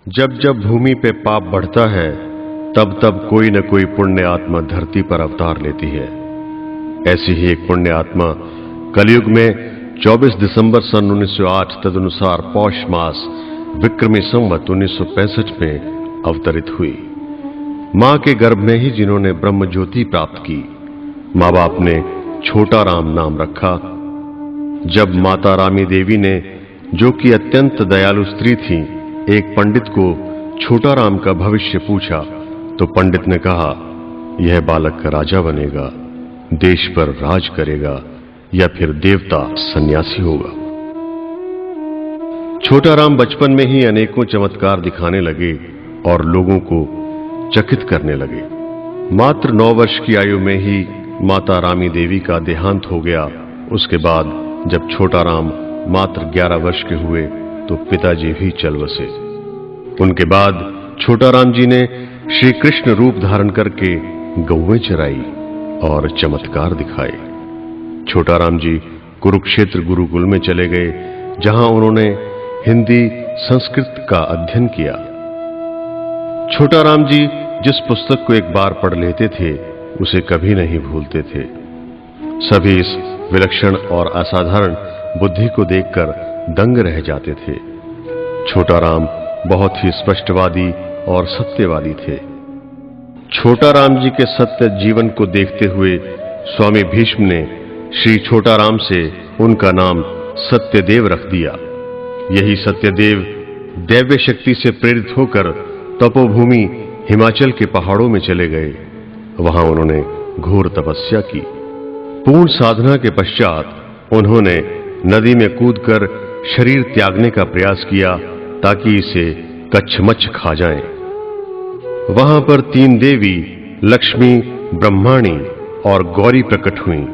जब जब भूमि पे पाप बढ़ता है तब तब कोई न कोई पुण्य आत्मा धरती पर अवतार लेती है। ऐसी ही एक पुण्य आत्मा कलयुग में 24 दिसंबर सन 1908 तदनुसार पौष मास विक्रमी संवत 1965 में अवतरित हुई। मां के गर्भ में ही जिन्होंने ब्रह्म ज्योति प्राप्त की, मां बाप ने छोटा राम नाम रखा। जब माता रामी देवी ने, जो कि अत्यंत दयालु स्त्री थी, एक पंडित को छोटा राम का भविष्य पूछा तो पंडित ने कहा, यह बालक राजा बनेगा, देश पर राज करेगा या फिर देवता सन्यासी होगा। छोटा राम बचपन में ही अनेकों चमत्कार दिखाने लगे और लोगों को चकित करने लगे। मात्र 9 वर्ष की आयु में ही माता रामी देवी का देहांत हो गया। उसके बाद जब छोटा राम मात्र 11 वर्ष के हुए तो पिताजी भी चल बसे। उनके बाद छोटा राम जी ने श्री कृष्ण रूप धारण करके गौएं चराई और चमत्कार दिखाए। छोटा राम जी कुरुक्षेत्र गुरुकुल में चले गए, जहां उन्होंने हिंदी संस्कृत का अध्ययन किया। छोटा राम जी जिस पुस्तक को एक बार पढ़ लेते थे उसे कभी नहीं भूलते थे। सभी इस विलक्षण और असाधारण बुद्धि को देखकर दंग रह जाते थे। छोटा राम बहुत ही स्पष्टवादी और सत्यवादी थे। छोटा राम जी के सत्य जीवन को देखते हुए स्वामी भीष्म ने श्री छोटा राम से उनका नाम सत्यदेव रख दिया। यही सत्यदेव दैव्य शक्ति से प्रेरित होकर तपोभूमि हिमाचल के पहाड़ों में चले गए। वहां उन्होंने घोर तपस्या की। पूर्ण साधना के पश्चात उन्होंने नदी में कूदकर शरीर त्यागने का प्रयास किया ताकि इसे कच्छमच्छ खा जाएं। वहां पर 3 देवी लक्ष्मी, ब्रह्माणी और गौरी प्रकट हुईं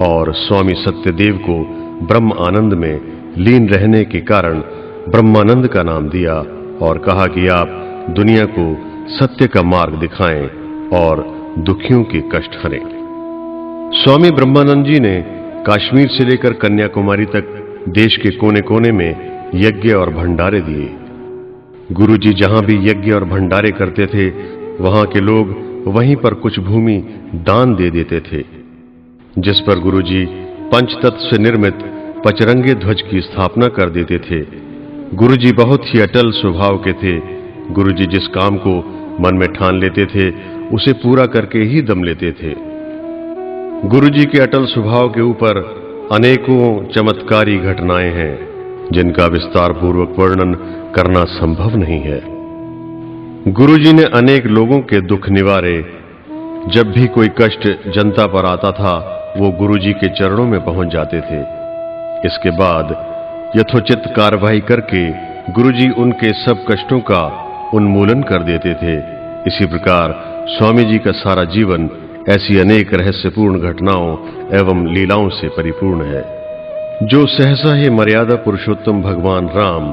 और स्वामी सत्यदेव को ब्रह्म आनंद में लीन रहने के कारण ब्रह्मानंद का नाम दिया और कहा कि आप दुनिया को सत्य का मार्ग दिखाएं और दुखियों के कष्ट हरें। स्वामी ब्रह्मानंद जी ने कश्मीर से लेकर कन्याकुमारी तक देश के कोने कोने में यज्ञ और भंडारे दिए। गुरु जी जहां भी यज्ञ और भंडारे करते थे, वहां के लोग वहीं पर कुछ भूमि दान दे देते थे, जिस पर गुरु जी पंचतत्व से निर्मित पचरंगे ध्वज की स्थापना कर देते थे। गुरु जी बहुत ही अटल स्वभाव के थे। गुरु जी जिस काम को मन में ठान लेते थे उसे पूरा करके ही दम लेते थे। गुरु जी के अटल स्वभाव के ऊपर अनेकों चमत्कारी घटनाएं हैं, जिनका विस्तार पूर्वक वर्णन करना संभव नहीं है। गुरु जी ने अनेक लोगों के दुख निवारे। जब भी कोई कष्ट जनता पर आता था, वो गुरु जी के चरणों में पहुंच जाते थे। इसके बाद यथोचित कार्यवाही करके गुरु जी उनके सब कष्टों का उन्मूलन कर देते थे। इसी प्रकार स्वामी जी का सारा जीवन ऐसी अनेक रहस्यपूर्ण घटनाओं एवं लीलाओं से परिपूर्ण है, जो सहसा ही मर्यादा पुरुषोत्तम भगवान राम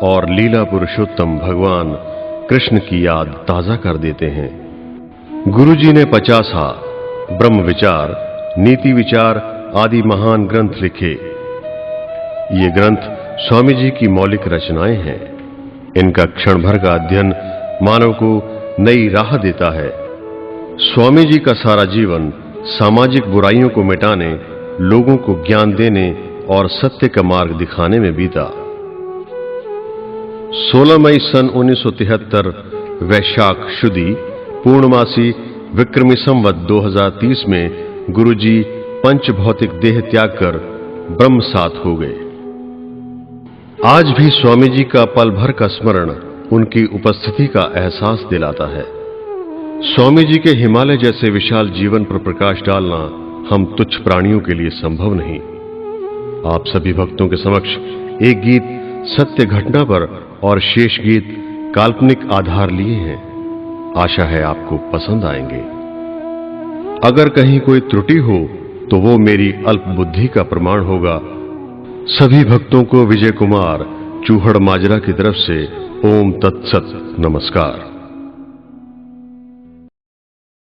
और लीला पुरुषोत्तम भगवान कृष्ण की याद ताजा कर देते हैं। गुरु जी ने 50 ब्रह्म विचार, नीति विचार आदि महान ग्रंथ लिखे। ये ग्रंथ स्वामी जी की मौलिक रचनाएं हैं। इनका क्षण भर का अध्ययन मानव को नई राह देता है। स्वामी जी का सारा जीवन सामाजिक बुराइयों को मिटाने, लोगों को ज्ञान देने और सत्य का मार्ग दिखाने में बीता। 16 मई सन 1973 वैशाख शुदी पूर्णमासी विक्रमी संवत 2030 में गुरु जी पंच भौतिक देह त्याग कर ब्रह्म सात हो गए। आज भी स्वामी जी का पल भर का स्मरण उनकी उपस्थिति का एहसास दिलाता है। स्वामी जी के हिमालय जैसे विशाल जीवन पर प्रकाश डालना हम तुच्छ प्राणियों के लिए संभव नहीं। आप सभी भक्तों के समक्ष एक गीत सत्य घटना पर और शेष गीत काल्पनिक आधार लिए हैं। आशा है आपको पसंद आएंगे। अगर कहीं कोई त्रुटि हो तो वो मेरी अल्प बुद्धि का प्रमाण होगा। सभी भक्तों को विजय कुमार चूहड़ माजरा की तरफ से ओम तत्सत नमस्कार।